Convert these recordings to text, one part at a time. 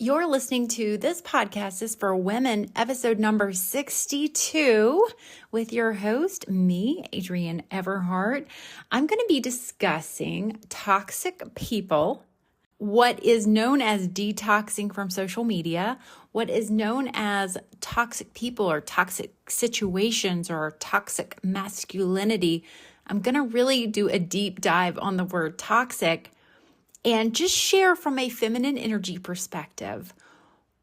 You're listening to This Podcast is for Women, episode number 62, with your host, me, Adrienne Everheart. I'm going to be discussing toxic people, what is known as detoxing from social media, what is known as toxic people or toxic situations or toxic masculinity. I'm going to really do a deep dive on the word toxic and just share from a feminine energy perspective.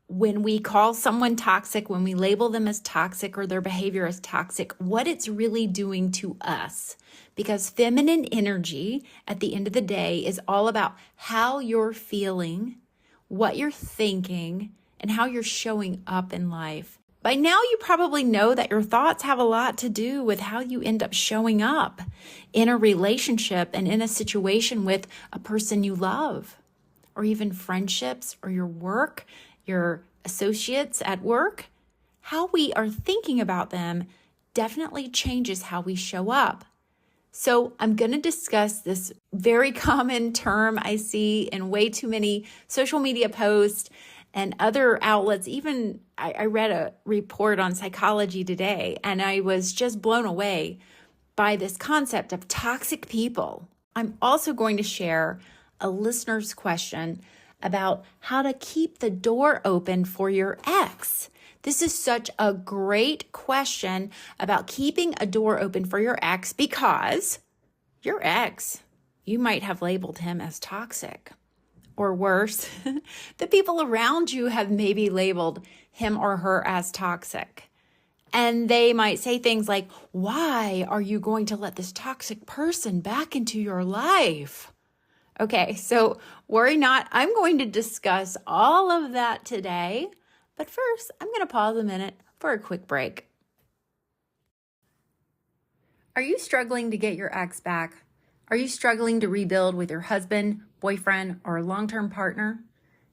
When we call someone toxic, when we label them as toxic or their behavior as toxic, what it's really doing to us. Because feminine energy, at the end of the day, is all about how you're feeling, what you're thinking, and how you're showing up in life. By now, you probably know that your thoughts have a lot to do with how you end up showing up in a relationship and in a situation with a person you love, or even friendships or your work, your associates at work. How we are thinking about them definitely changes how we show up. So I'm going to discuss this very common term I see in way too many social media posts and other outlets. Even I read a report on Psychology Today, and I was just blown away by this concept of toxic people. I'm also going to share a listener's question about how to keep the door open for your ex. This is such a great question about keeping a door open for your ex, because your ex, you might have labeled him as toxic. Or worse, the people around you have maybe labeled him or her as toxic. And they might say things like, why are you going to let this toxic person back into your life? Okay, so worry not. I'm going to discuss all of that today. But first, I'm going to pause a minute for a quick break. Are you struggling to get your ex back? Are you struggling to rebuild with your husband, boyfriend, or long-term partner?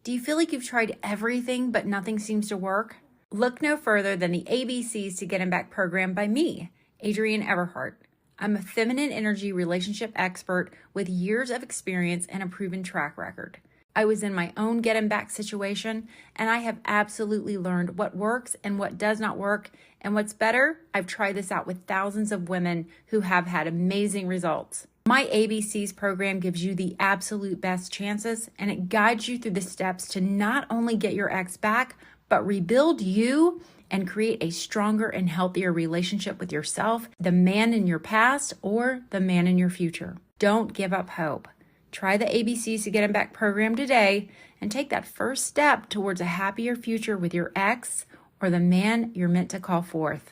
Do you feel like you've tried everything but nothing seems to work? Look no further than the ABCs to Get Him Back program by me, Adrienne Everheart. I'm a feminine energy relationship expert with years of experience and a proven track record. I was in my own Get Him Back situation, and I have absolutely learned what works and what does not work. And what's better, I've tried this out with thousands of women who have had amazing results. My ABCs program gives you the absolute best chances, and it guides you through the steps to not only get your ex back, but rebuild you and create a stronger and healthier relationship with yourself, the man in your past, or the man in your future. Don't give up hope. Try the ABCs to Get Him Back program today and take that first step towards a happier future with your ex or the man you're meant to call forth.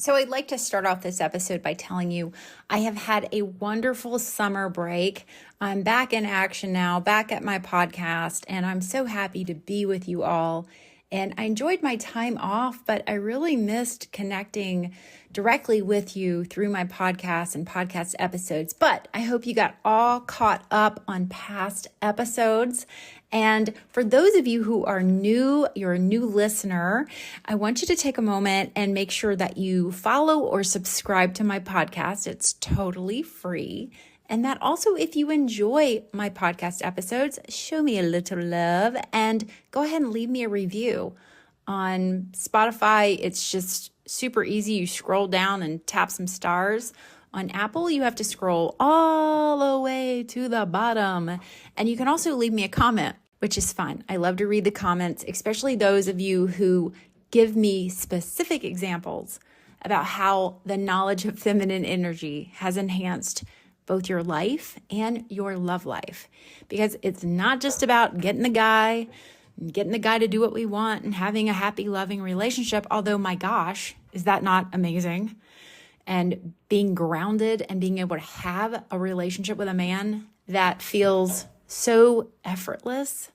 So I'd like to start off this episode by telling you I have had a wonderful summer break. I'm back in action now, back at my podcast, and I'm so happy to be with you all. And I enjoyed my time off, but I really missed connecting directly with you through my podcast and podcast episodes. But I hope you got all caught up on past episodes. And for those of you who are new, you're a new listener, I want you to take a moment and make sure that you follow or subscribe to my podcast. It's totally free. And that also, if you enjoy my podcast episodes, show me a little love and go ahead and leave me a review. On Spotify, it's just super easy. You scroll down and tap some stars. On Apple, you have to scroll all the way to the bottom. And you can also leave me a comment, which is fun. I love to read the comments, especially those of you who give me specific examples about how the knowledge of feminine energy has enhanced both your life and your love life. Because it's not just about getting the guy to do what we want and having a happy, loving relationship. Although, my gosh, is that not amazing? And being grounded and being able to have a relationship with a man that feels so effortless.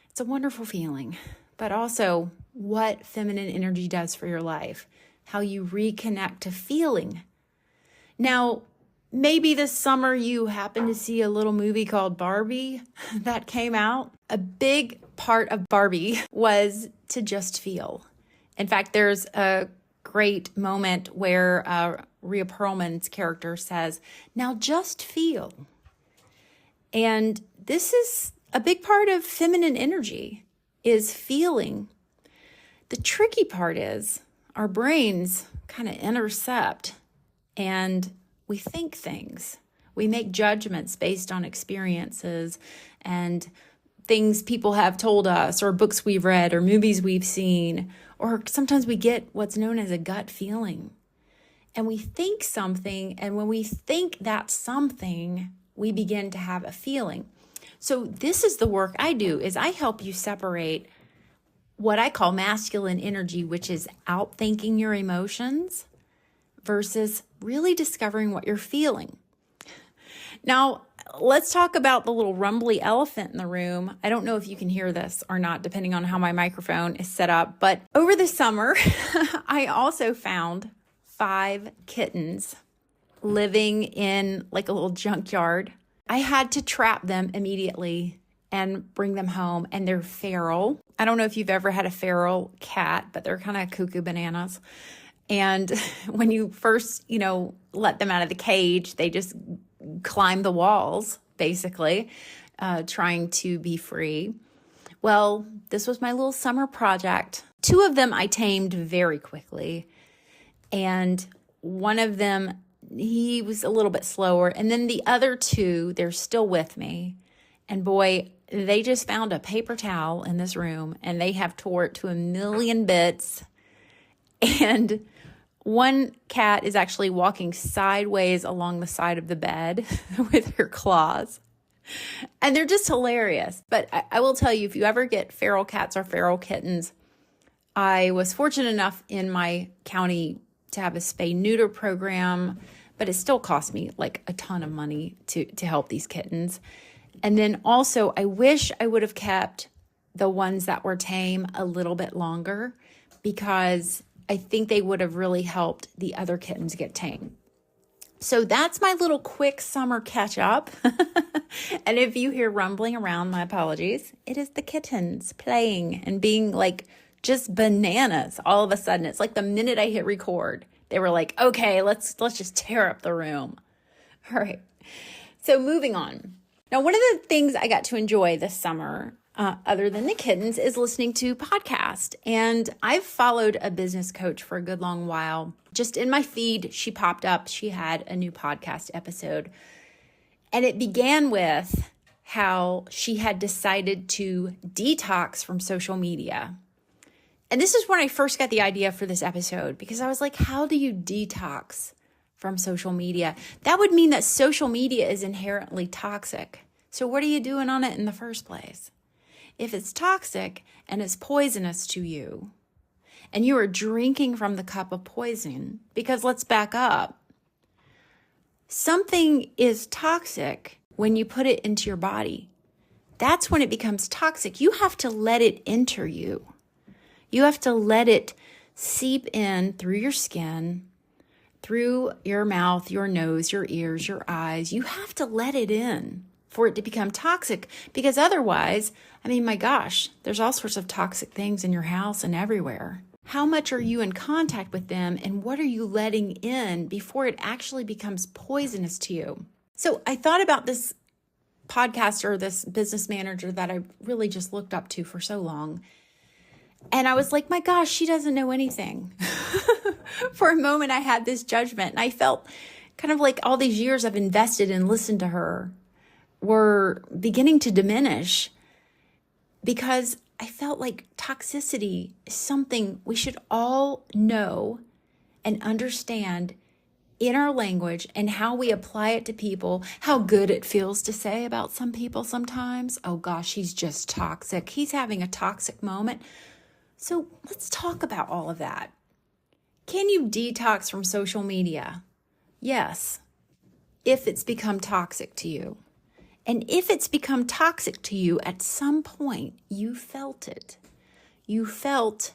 It's a wonderful feeling. But also what feminine energy does for your life, how you reconnect to feeling. Now, maybe this summer you happened to see a little movie called Barbie that came out. A big part of Barbie was to just feel. In fact, there's a great moment where Rhea Perlman's character says, "Now just feel." And this is a big part of feminine energy is feeling. The tricky part is our brains kind of intercept and we think things. We make judgments based on experiences and things people have told us, or books we've read, or movies we've seen, or sometimes we get what's known as a gut feeling. And we think something, and when we think that something, we begin to have a feeling. So this is the work I do, is I help you separate what I call masculine energy, which is outthinking your emotions, versus really discovering what you're feeling. Now, let's talk about the little rumbly elephant in the room. I don't know if you can hear this or not, depending on how my microphone is set up. But over the summer, I also found 5 kittens living in like a little junkyard. I had to trap them immediately and bring them home, and they're feral. I don't know if you've ever had a feral cat, but they're kind of cuckoo bananas. And when you first, let them out of the cage, they just climb the walls, basically, trying to be free. Well, this was my little summer project. 2 of them I tamed very quickly. And one of them, he was a little bit slower. And then the other 2, they're still with me. And boy, they just found a paper towel in this room and they have tore it to a million bits. And one cat is actually walking sideways along the side of the bed with her claws. And they're just hilarious. But I will tell you, if you ever get feral cats or feral kittens, I was fortunate enough in my county to have a spay-neuter program, but it still cost me like a ton of money to help these kittens. And then also, I wish I would have kept the ones that were tame a little bit longer, because I think they would have really helped the other kittens get tame. So that's my little quick summer catch up. And if you hear rumbling around, my apologies. It is the kittens playing and being like just bananas all of a sudden. It's like the minute I hit record, they were like, okay, let's just tear up the room. All right. So moving on. Now, one of the things I got to enjoy this summer, other than the kittens, is listening to podcasts. And I've followed a business coach for a good long while. Just in my feed, she popped up. She had a new podcast episode. And it began with how she had decided to detox from social media. And this is when I first got the idea for this episode, because I was like, how do you detox from social media? That would mean that social media is inherently toxic. So what are you doing on it in the first place? If it's toxic and it's poisonous to you, and you are drinking from the cup of poison, because let's back up. Something is toxic when you put it into your body. That's when it becomes toxic. You have to let it enter you. You have to let it seep in through your skin, through your mouth, your nose, your ears, your eyes. You have to let it in for it to become toxic, because otherwise, my gosh, there's all sorts of toxic things in your house and everywhere. How much are you in contact with them, and what are you letting in before it actually becomes poisonous to you? So I thought about this podcaster, this business manager that I really just looked up to for so long. And I was like, my gosh, she doesn't know anything. For a moment, I had this judgment, and I felt kind of like all these years I've invested and listened to her were beginning to diminish, because I felt like toxicity is something we should all know and understand in our language and how we apply it to people, how good it feels to say about some people sometimes, oh gosh, he's just toxic. He's having a toxic moment. So let's talk about all of that. Can you detox from social media? Yes, if it's become toxic to you. And if it's become toxic to you, at some point, you felt it. You felt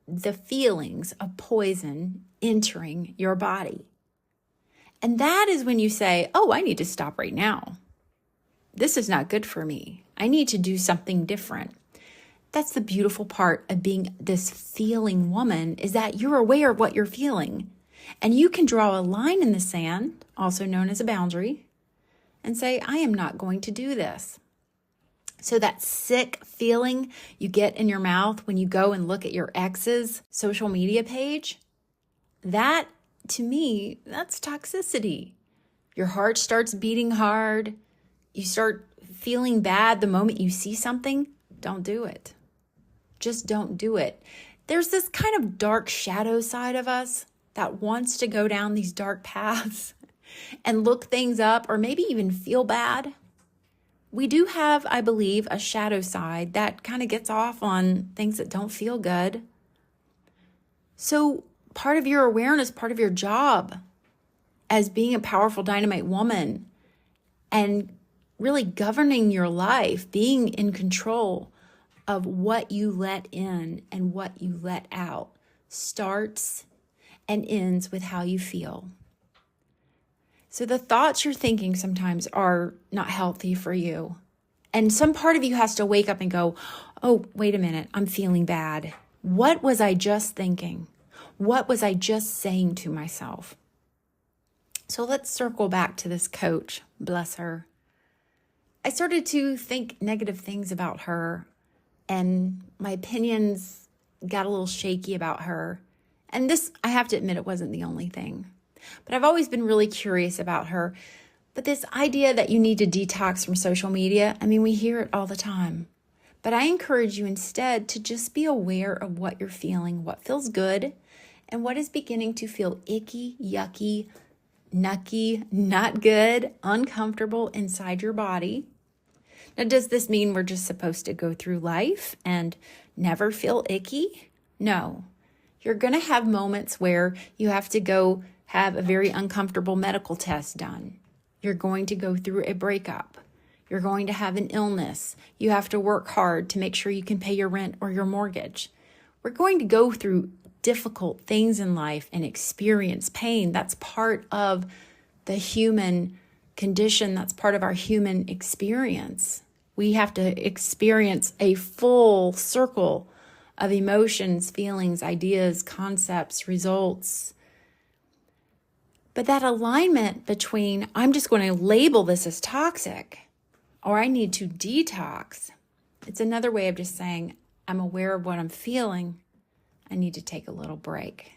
the feelings of poison entering your body. And that is when you say, oh, I need to stop right now. This is not good for me. I need to do something different. That's the beautiful part of being this feeling woman, is that you're aware of what you're feeling. And you can draw a line in the sand, also known as a boundary, and say, I am not going to do this. So that sick feeling you get in your mouth when you go and look at your ex's social media page, that, to me, that's toxicity. Your heart starts beating hard. You start feeling bad the moment you see something. Don't do it. Just don't do it. There's this kind of dark shadow side of us that wants to go down these dark paths and look things up or maybe even feel bad. We do have, I believe, a shadow side that kind of gets off on things that don't feel good. So part of your awareness, part of your job as being a powerful dynamite woman and really governing your life, being in control of what you let in and what you let out, starts and ends with how you feel. So the thoughts you're thinking sometimes are not healthy for you. And some part of you has to wake up and go, oh, wait a minute, I'm feeling bad. What was I just thinking? What was I just saying to myself? So let's circle back to this coach, bless her. I started to think negative things about her, and my opinions got a little shaky about her. And this, I have to admit, it wasn't the only thing. But I've always been really curious about her. But this idea that you need to detox from social media, I mean, we hear it all the time. But I encourage you instead to just be aware of what you're feeling, what feels good, and what is beginning to feel icky, yucky, nucky, not good, uncomfortable inside your body. Now, does this mean we're just supposed to go through life and never feel icky? No. You're going to have moments where you have to go have a very uncomfortable medical test done. You're going to go through a breakup. You're going to have an illness. You have to work hard to make sure you can pay your rent or your mortgage. We're going to go through difficult things in life and experience pain. That's part of the human condition. That's part of our human experience. We have to experience a full circle of emotions, feelings, ideas, concepts, results. But that alignment between, I'm just going to label this as toxic, or I need to detox, it's another way of just saying, I'm aware of what I'm feeling. I need to take a little break.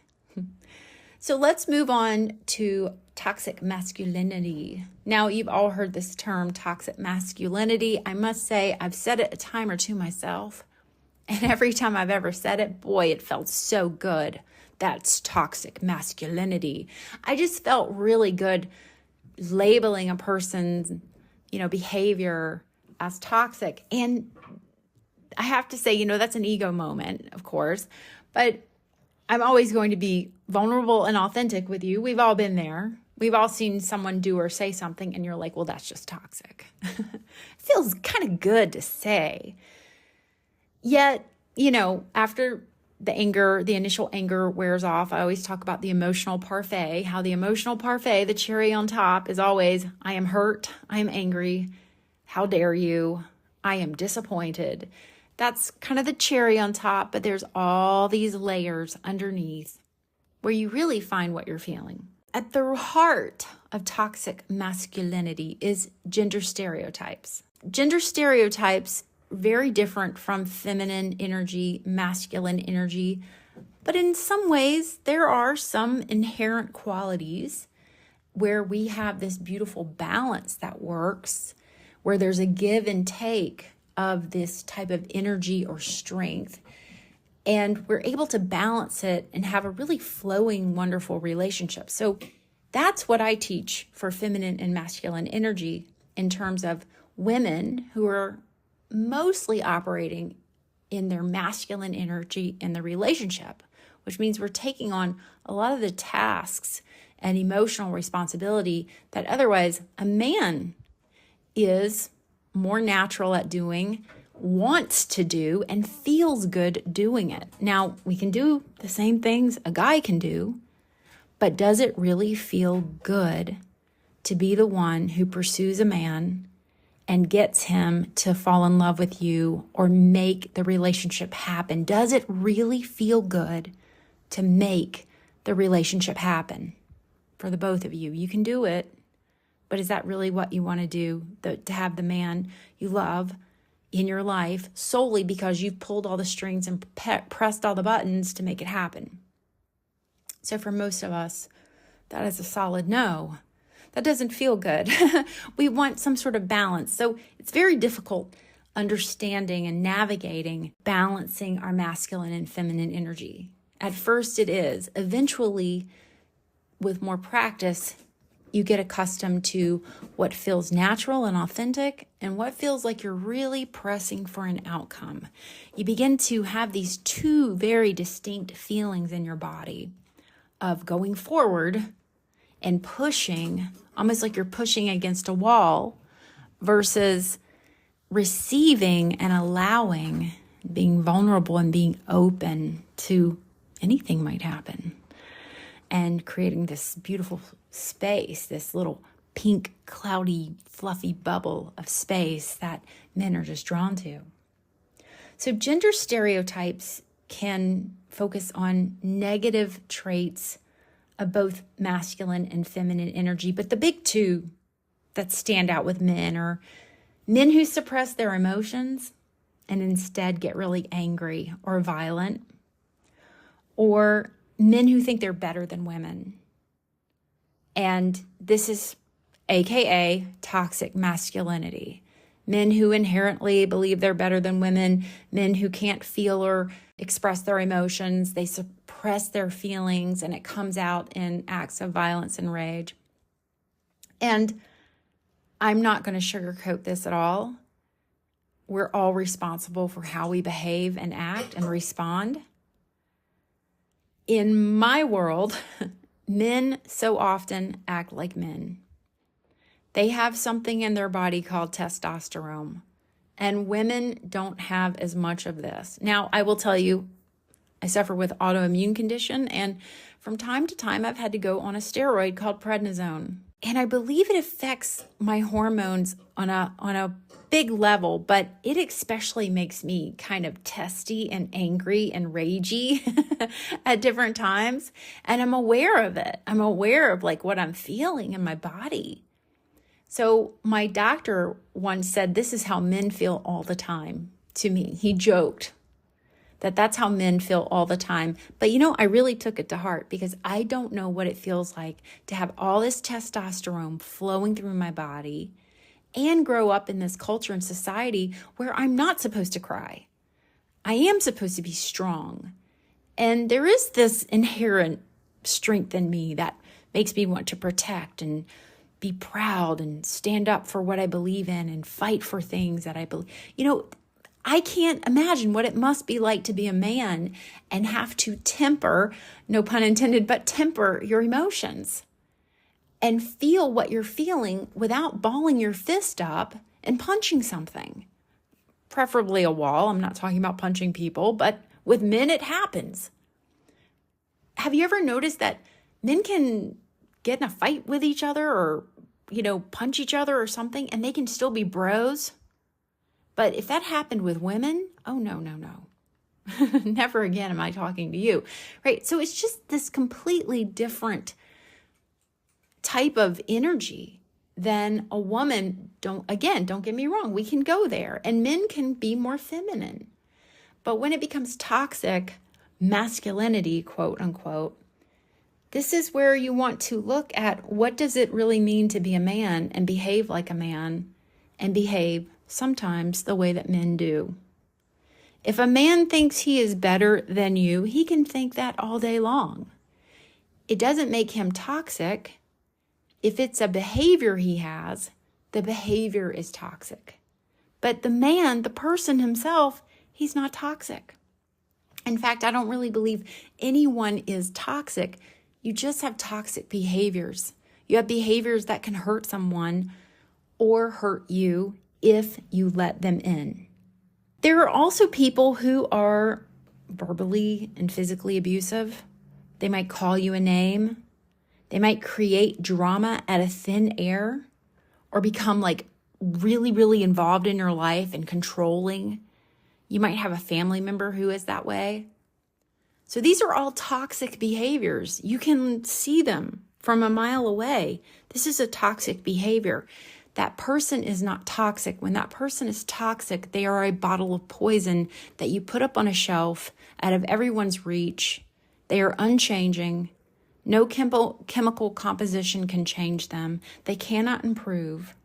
So let's move on to toxic masculinity. Now, you've all heard this term, toxic masculinity. I must say, I've said it a time or two myself. And every time I've ever said it, boy, it felt so good. That's toxic masculinity. I just felt really good labeling a person's, behavior as toxic. And I have to say, that's an ego moment, of course, but I'm always going to be vulnerable and authentic with you. We've all been there. We've all seen someone do or say something and you're like, well, that's just toxic. It feels kind of good to say. Yet, after the initial anger wears off, I always talk about the emotional parfait, how the emotional parfait, the cherry on top, is always, I am hurt, I am angry, how dare you, I am disappointed. That's kind of the cherry on top, but there's all these layers underneath where you really find what you're feeling. At the heart of toxic masculinity is gender stereotypes. Gender stereotypes, very different from feminine energy, masculine energy, but in some ways there are some inherent qualities where we have this beautiful balance that works, where there's a give and take of this type of energy or strength. And we're able to balance it and have a really flowing, wonderful relationship. So that's what I teach for feminine and masculine energy in terms of women who are mostly operating in their masculine energy in the relationship, which means we're taking on a lot of the tasks and emotional responsibility that otherwise a man is more natural at doing, wants to do, and feels good doing it. Now, we can do the same things a guy can do, but does it really feel good to be the one who pursues a man and gets him to fall in love with you or make the relationship happen? Does it really feel good to make the relationship happen for the both of you? You can do it. But is that really what you want to do? To have the man you love in your life solely because you've pulled all the strings and pressed all the buttons to make it happen. So for most of us, that is a solid no. That doesn't feel good. We want some sort of balance. So it's very difficult understanding and navigating, balancing our masculine and feminine energy. At first it is. Eventually, with more practice, you get accustomed to what feels natural and authentic and what feels like you're really pressing for an outcome. You begin to have these two very distinct feelings in your body of going forward and pushing, almost like you're pushing against a wall, versus receiving and allowing, being vulnerable and being open to anything might happen. And creating this beautiful space, this little pink, cloudy, fluffy bubble of space that men are just drawn to. So gender stereotypes can focus on negative traits of both masculine and feminine energy, but the big two that stand out with men are men who suppress their emotions and instead get really angry or violent, or men who think they're better than women. And this is AKA toxic masculinity. Men who inherently believe they're better than women, men who can't feel or express their emotions, they suppress their feelings, and it comes out in acts of violence and rage. And I'm not going to sugarcoat this at all. We're all responsible for how we behave and act and respond. In my world, men so often act like men. They have something in their body called testosterone, and women don't have as much of this. Now, I will tell you, I suffer with autoimmune condition, and from time to time, I've had to go on a steroid called prednisone. And I believe it affects my hormones on a big level, but it especially makes me kind of testy and angry and ragey at different times. And I'm aware of it. I'm aware of like what I'm feeling in my body. So my doctor once said, this is how men feel all the time to me. He joked that that's how men feel all the time. But I really took it to heart because I don't know what it feels like to have all this testosterone flowing through my body and grow up in this culture and society where I'm not supposed to cry. I am supposed to be strong. And there is this inherent strength in me that makes me want to protect and be proud and stand up for what I believe in and fight for things that I believe. I can't imagine what it must be like to be a man and have to temper, no pun intended, but temper your emotions and feel what you're feeling without balling your fist up and punching something. Preferably a wall. I'm not talking about punching people, but with men, it happens. Have you ever noticed that men can get in a fight with each other or, punch each other or something, and they can still be bros? But if that happened with women, oh, no. Never again am I talking to you, right? So it's just this completely different type of energy than a woman. Don't get me wrong. We can go there and men can be more feminine. But when it becomes toxic masculinity, quote unquote, this is where you want to look at what does it really mean to be a man and behave like a man and behave sometimes the way that men do. If a man thinks he is better than you, he can think that all day long. It doesn't make him toxic. If it's a behavior he has, the behavior is toxic. But the man, the person himself, he's not toxic. In fact, I don't really believe anyone is toxic. You just have toxic behaviors. You have behaviors that can hurt someone or hurt you if you let them in. There are also people who are verbally and physically abusive. They might call you a name. They might create drama out of thin air or become like really, really involved in your life and controlling. You might have a family member who is that way. So these are all toxic behaviors. You can see them from a mile away. This is a toxic behavior. That person is not toxic. When that person is toxic, they are a bottle of poison that you put up on a shelf out of everyone's reach. They are unchanging. No chemical composition can change them. They cannot improve.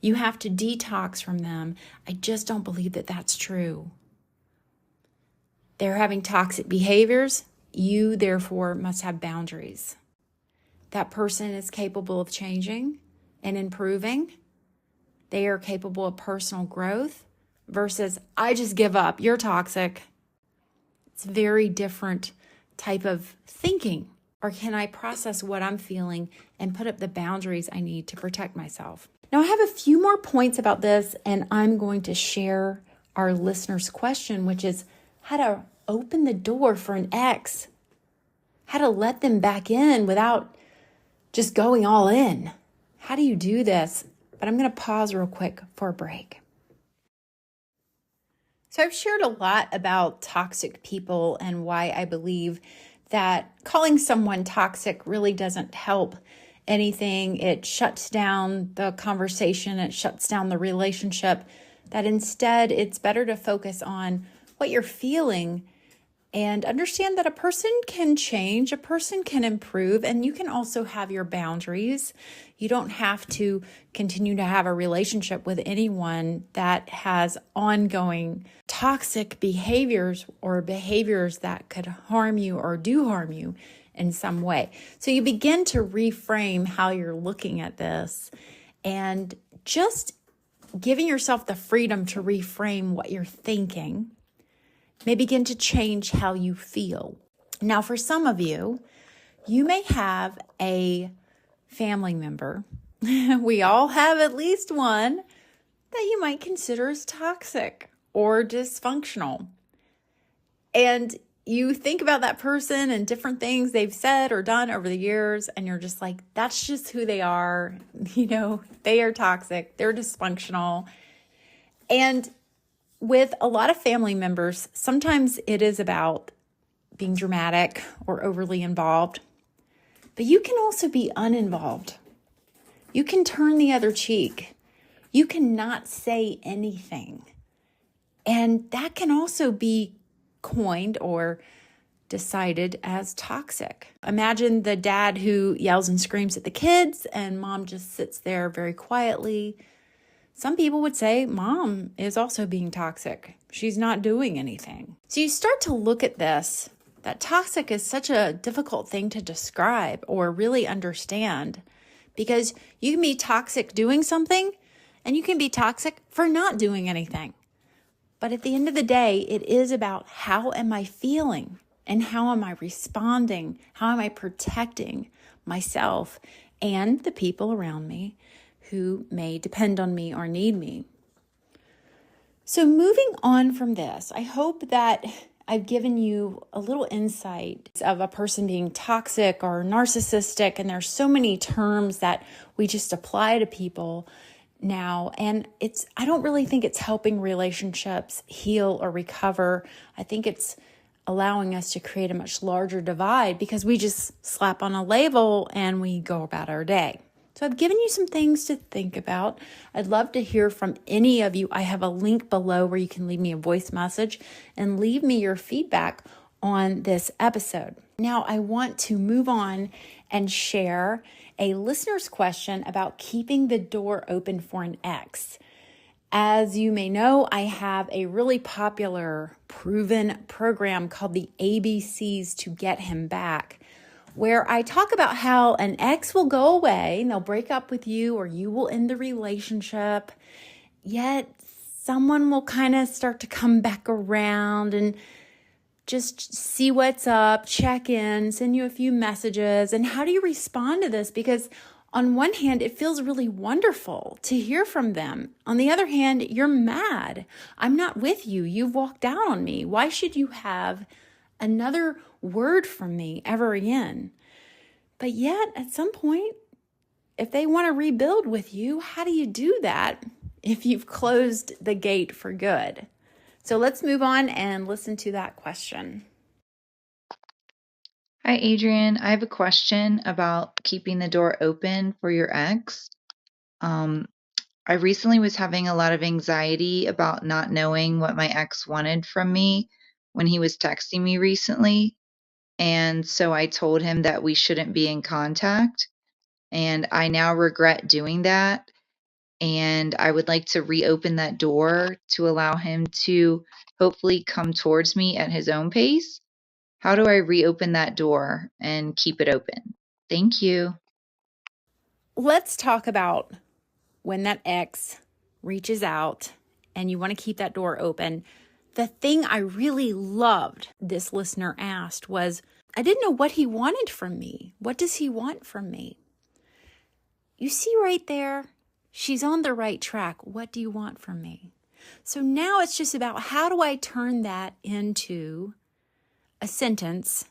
You have to detox from them. I just don't believe that that's true. They're having toxic behaviors. You, therefore, must have boundaries. That person is capable of changing and improving. They are capable of personal growth versus, I just give up, you're toxic. It's a very different type of thinking. Or can I process what I'm feeling and put up the boundaries I need to protect myself? Now, I have a few more points about this, and I'm going to share our listener's question, which is how to open the door for an ex, how to let them back in without just going all in. How do you do this? But I'm going to pause real quick for a break. So I've shared a lot about toxic people and why I believe that calling someone toxic really doesn't help anything. It shuts down the conversation. It shuts down the relationship. That instead, it's better to focus on what you're feeling and understand that a person can change, a person can improve, and you can also have your boundaries. You don't have to continue to have a relationship with anyone that has ongoing toxic behaviors or behaviors that could harm you or do harm you in some way. So you begin to reframe how you're looking at this and just giving yourself the freedom to reframe what you're thinking may begin to change how you feel. Now, for some of you, you may have a family member. We all have at least one that you might consider as toxic or dysfunctional. And you think about that person and different things they've said or done over the years, and you're just like, that's just who they are. They are toxic, they're dysfunctional. And with a lot of family members, sometimes it is about being dramatic or overly involved, but you can also be uninvolved. You can turn the other cheek. You cannot say anything. And that can also be coined or decided as toxic. Imagine the dad who yells and screams at the kids and mom just sits there very quietly. Some people would say mom is also being toxic. She's not doing anything. So you start to look at this, that toxic is such a difficult thing to describe or really understand, because you can be toxic doing something and you can be toxic for not doing anything. But at the end of the day, it is about how am I feeling and how am I responding? How am I protecting myself and the people around me who may depend on me or need me? So moving on from this, I hope that I've given you a little insight of a person being toxic or narcissistic. And there's so many terms that we just apply to people now. And I don't really think it's helping relationships heal or recover. I think it's allowing us to create a much larger divide because we just slap on a label and we go about our day. So I've given you some things to think about. I'd love to hear from any of you. I have a link below where you can leave me a voice message and leave me your feedback on this episode. Now I want to move on and share a listener's question about keeping the door open for an ex. As you may know, I have a really popular, proven program called the ABCs to Get Him Back, where I talk about how an ex will go away and they'll break up with you or you will end the relationship, yet someone will kind of start to come back around and just see what's up, check in, send you a few messages. And how do you respond to this? Because on one hand, it feels really wonderful to hear from them. On the other hand, you're mad. I'm not with you. You've walked out on me. Why should you have another word from me ever again? But yet, at some point, if they want to rebuild with you, how do you do that if you've closed the gate for good? So let's move on and listen to that question. Hi, Adrienne. I have a question about keeping the door open for your ex. I recently was having a lot of anxiety about not knowing what my ex wanted from me when he was texting me recently. And so I told him that we shouldn't be in contact. And I now regret doing that. And I would like to reopen that door to allow him to hopefully come towards me at his own pace. How do I reopen that door and keep it open? Thank you. Let's talk about when that ex reaches out and you want to keep that door open. The thing I really loved this listener asked was, I didn't know what he wanted from me. What does he want from me? You see right there, she's on the right track. What do you want from me? So now it's just about how do I turn that into a sentence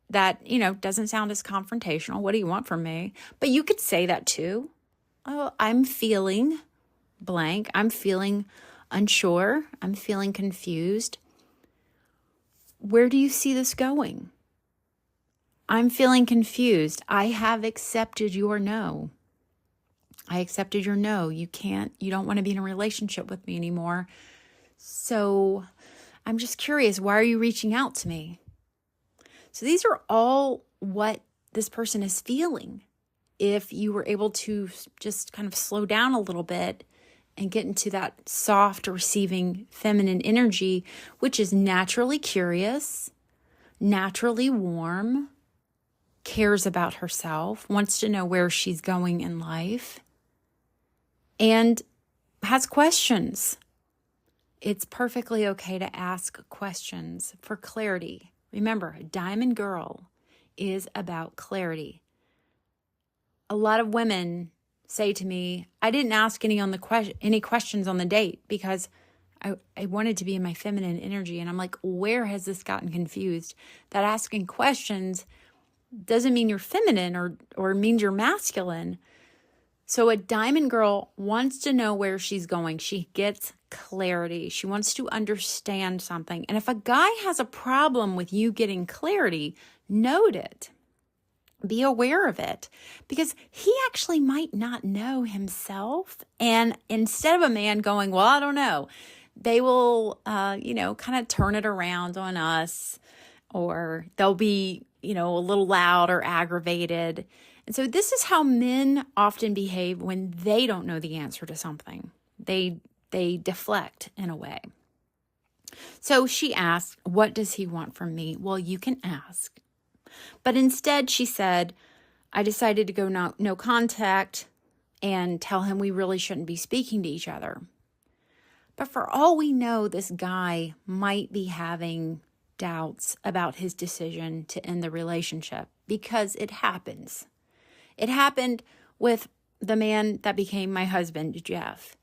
that, doesn't sound as confrontational. What do you want from me? But you could say that too. Oh, I'm feeling blank. I'm feeling unsure. I'm feeling confused. Where do you see this going? I'm feeling confused. I have accepted your no. I accepted your no. You don't want to be in a relationship with me anymore. So I'm just curious, why are you reaching out to me? So these are all what this person is feeling. If you were able to just kind of slow down a little bit and get into that soft, receiving, feminine energy, which is naturally curious, naturally warm, cares about herself, wants to know where she's going in life, and has questions. It's perfectly okay to ask questions for clarity. Remember, Diamond Girl is about clarity. A lot of women say to me, I didn't ask any questions on the date because I wanted to be in my feminine energy. And I'm like, where has this gotten confused? That asking questions doesn't mean you're feminine or means you're masculine. So a Diamond Girl wants to know where she's going. She gets clarity. She wants to understand something. And if a guy has a problem with you getting clarity, note it. Be aware of it, because he actually might not know himself. And instead of a man going, well, I don't know, they will, kind of turn it around on us, or they'll be, a little loud or aggravated. And so this is how men often behave when they don't know the answer to something. They deflect in a way. So she asked, what does he want from me? Well, you can ask. But instead, she said, I decided to go no contact and tell him we really shouldn't be speaking to each other. But for all we know, this guy might be having doubts about his decision to end the relationship, because it happens. It happened with the man that became my husband, Jeff.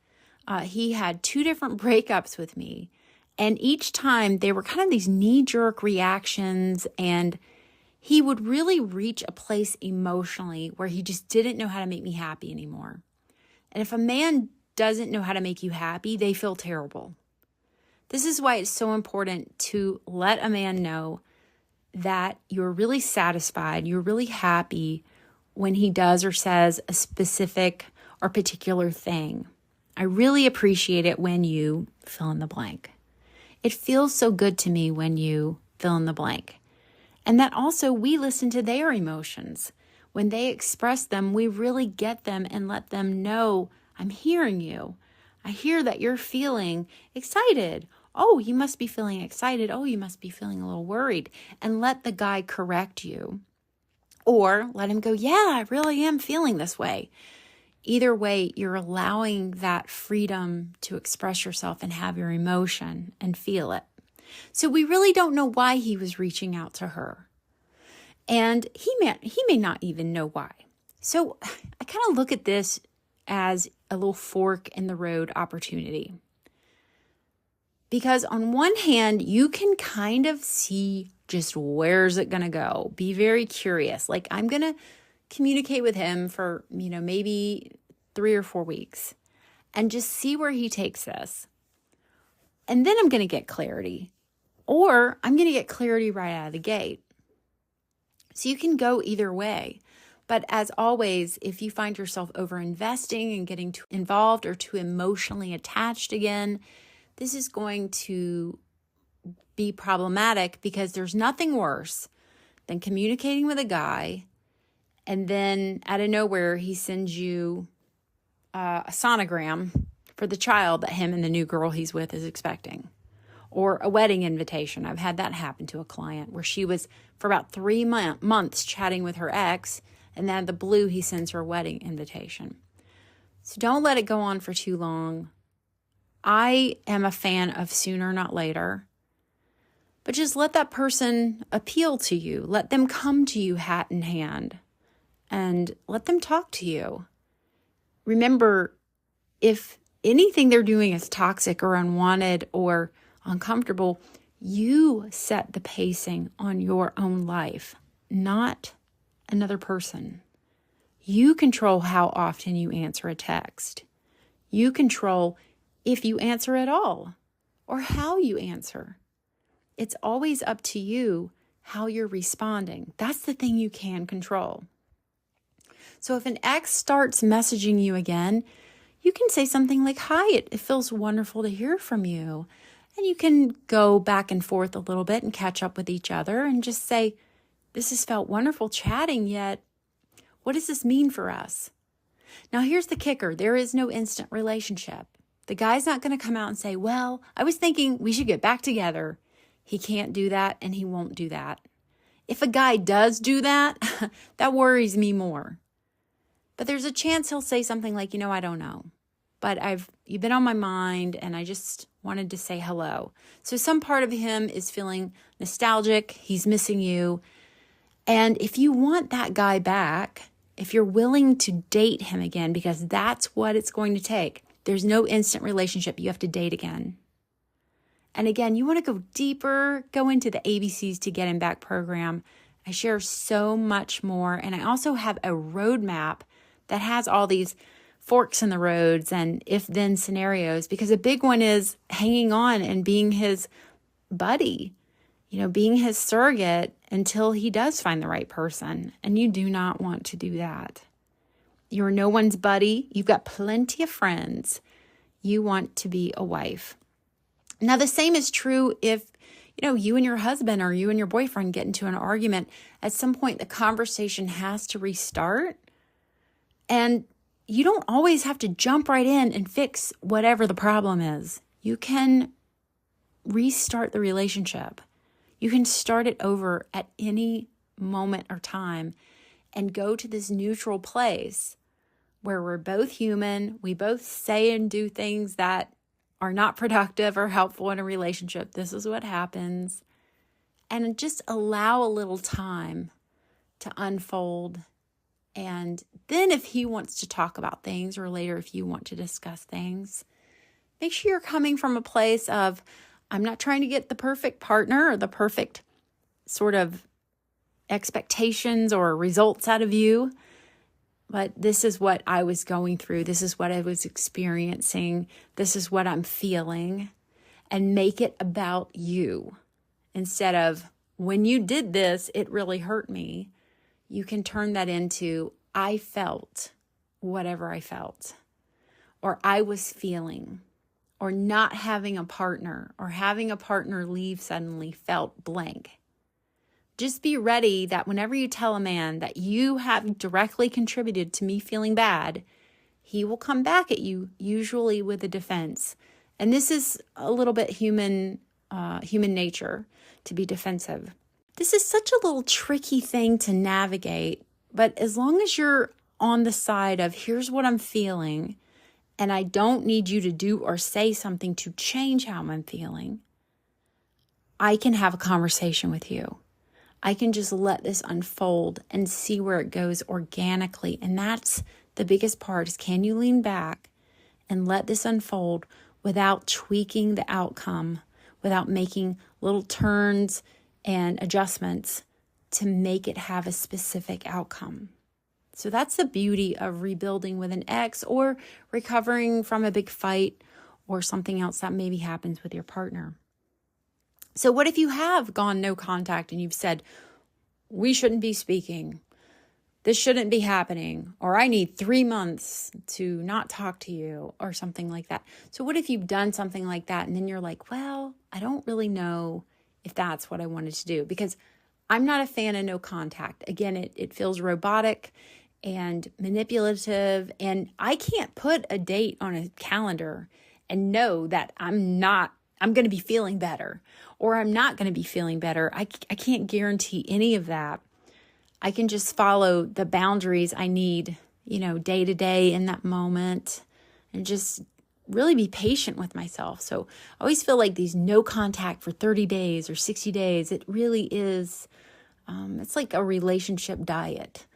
He had 2 different breakups with me, and each time they were kind of these knee-jerk reactions, and he would really reach a place emotionally where he just didn't know how to make me happy anymore. And if a man doesn't know how to make you happy, they feel terrible. This is why it's so important to let a man know that you're really satisfied, you're really happy when he does or says a specific or particular thing. I really appreciate it when you fill in the blank. It feels so good to me when you fill in the blank. And that also we listen to their emotions. When they express them, we really get them and let them know, I'm hearing you. I hear that you're feeling excited. Oh, you must be feeling excited. Oh, you must be feeling a little worried. And let the guy correct you. Or let him go, yeah, I really am feeling this way. Either way, you're allowing that freedom to express yourself and have your emotion and feel it. So we really don't know why he was reaching out to her. And he may not even know why. So I kind of look at this as a little fork in the road opportunity. Because on one hand, you can kind of see just where's it going to go. Be very curious. Like, I'm going to communicate with him for, maybe 3 or 4 weeks and just see where he takes this. And then I'm going to get clarity. Or I'm going to get clarity right out of the gate. So you can go either way. But as always, if you find yourself over-investing and getting too involved or too emotionally attached again, this is going to be problematic because there's nothing worse than communicating with a guy and then out of nowhere he sends you a sonogram for the child that him and the new girl he's with is expecting, or a wedding invitation. I've had that happen to a client where she was for about 3 months chatting with her ex, and then out of the blue he sends her a wedding invitation. So don't let it go on for too long. I am a fan of sooner, not later. But just let that person appeal to you. Let them come to you hat in hand and let them talk to you. Remember, if anything they're doing is toxic or unwanted or uncomfortable, you set the pacing on your own life, not another person. You control how often you answer a text. You control if you answer at all or how you answer. It's always up to you how you're responding. That's the thing you can control. So if an ex starts messaging you again, you can say something like, "Hi, it feels wonderful to hear from you." And you can go back and forth a little bit and catch up with each other and just say, "This has felt wonderful chatting, yet what does this mean for us?" Now, here's the kicker. There is no instant relationship. The guy's not going to come out and say, "Well, I was thinking we should get back together." He can't do that, and he won't do that. If a guy does do that, that worries me more. But there's a chance he'll say something like, "I don't know, but you've been on my mind and I just wanted to say hello." So some part of him is feeling nostalgic. He's missing you. And if you want that guy back, if you're willing to date him again, because that's what it's going to take. There's no instant relationship. You have to date again. And again, you want to go deeper, go into the ABCs to Get Him Back program. I share so much more. And I also have a roadmap that has all these forks in the roads and if-then scenarios, because a big one is hanging on and being his buddy, being his surrogate until he does find the right person. And you do not want to do that. You're no one's buddy. You've got plenty of friends. You want to be a wife. Now, the same is true if, you and your husband or you and your boyfriend get into an argument. At some point, the conversation has to restart. And you don't always have to jump right in and fix whatever the problem is. You can restart the relationship. You can start it over at any moment or time and go to this neutral place where we're both human. We both say and do things that are not productive or helpful in a relationship. This is what happens. And just allow a little time to unfold. And then if he wants to talk about things, or later if you want to discuss things, make sure you're coming from a place of, I'm not trying to get the perfect partner or the perfect sort of expectations or results out of you. But this is what I was going through. This is what I was experiencing. This is what I'm feeling. And make it about you. Instead of, when you did this, it really hurt me. You can turn that into, I felt whatever I felt. Or I was feeling. Or not having a partner. Or having a partner leave suddenly felt blank. Just be ready that whenever you tell a man that you have directly contributed to me feeling bad, he will come back at you, usually with a defense. And this is a little bit human nature, to be defensive. This is such a little tricky thing to navigate, but as long as you're on the side of, here's what I'm feeling, and I don't need you to do or say something to change how I'm feeling, I can have a conversation with you. I can just let this unfold and see where it goes organically. And that's the biggest part, is can you lean back and let this unfold without tweaking the outcome, without making little turns and adjustments to make it have a specific outcome. So that's the beauty of rebuilding with an ex, or recovering from a big fight or something else that maybe happens with your partner. So what if you have gone no contact and you've said, we shouldn't be speaking, this shouldn't be happening, or I need 3 months to not talk to you, or something like that. So what if you've done something like that and then you're like, well, I don't really know if that's what I wanted to do, because I'm not a fan of no contact. Again, it feels robotic and manipulative, and I can't put a date on a calendar and know that I'm going to be feeling better, or I'm not going to be feeling better. I can't guarantee any of that. I can just follow the boundaries I need, day to day in that moment, and just really be patient with myself. So I always feel like these no contact for 30 days or 60 days, it really is, it's like a relationship diet.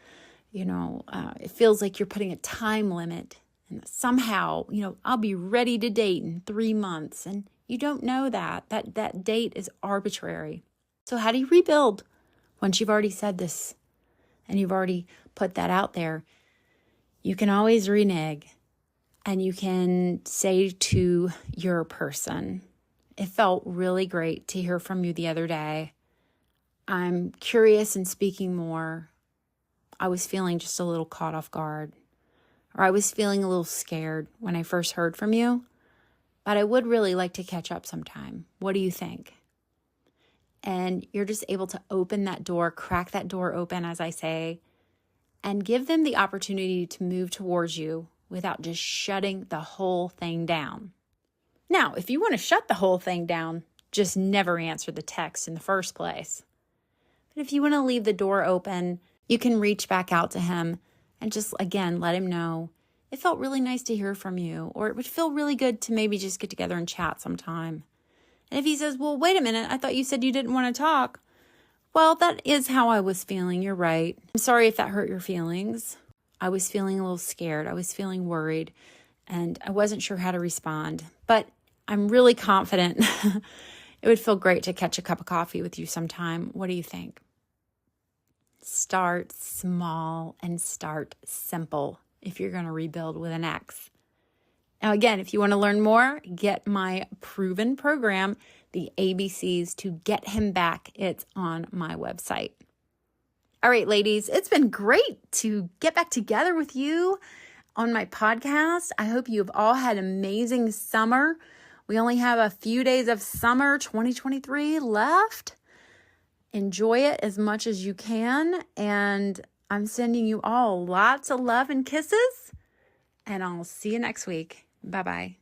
It feels like you're putting a time limit, and somehow, I'll be ready to date in 3 months. And you don't know that date is arbitrary. So how do you rebuild once you've already said this and you've already put that out there? You can always renege, and you can say to your person, it felt really great to hear from you the other day. I'm curious in speaking more. I was feeling just a little caught off guard, or I was feeling a little scared when I first heard from you, but I would really like to catch up sometime. What do you think? And you're just able to open that door, crack that door open, as I say, and give them the opportunity to move towards you without just shutting the whole thing down. Now, if you want to shut the whole thing down, just never answer the text in the first place. But if you want to leave the door open, you can reach back out to him and just, again, let him know it felt really nice to hear from you, or it would feel really good to maybe just get together and chat sometime. And if he says, well, wait a minute, I thought you said you didn't want to talk. Well, that is how I was feeling. You're right. I'm sorry if that hurt your feelings. I was feeling a little scared. I was feeling worried, and I wasn't sure how to respond. But I'm really confident it would feel great to catch a cup of coffee with you sometime. What do you think? Start small and start simple if you're going to rebuild with an ex. Now, again, if you want to learn more, get my proven program, the ABCs to Get Him Back. It's on my website. All right, ladies, it's been great to get back together with you on my podcast. I hope you've all had an amazing summer. We only have a few days of summer 2023 left. Enjoy it as much as you can. And I'm sending you all lots of love and kisses. And I'll see you next week. Bye-bye.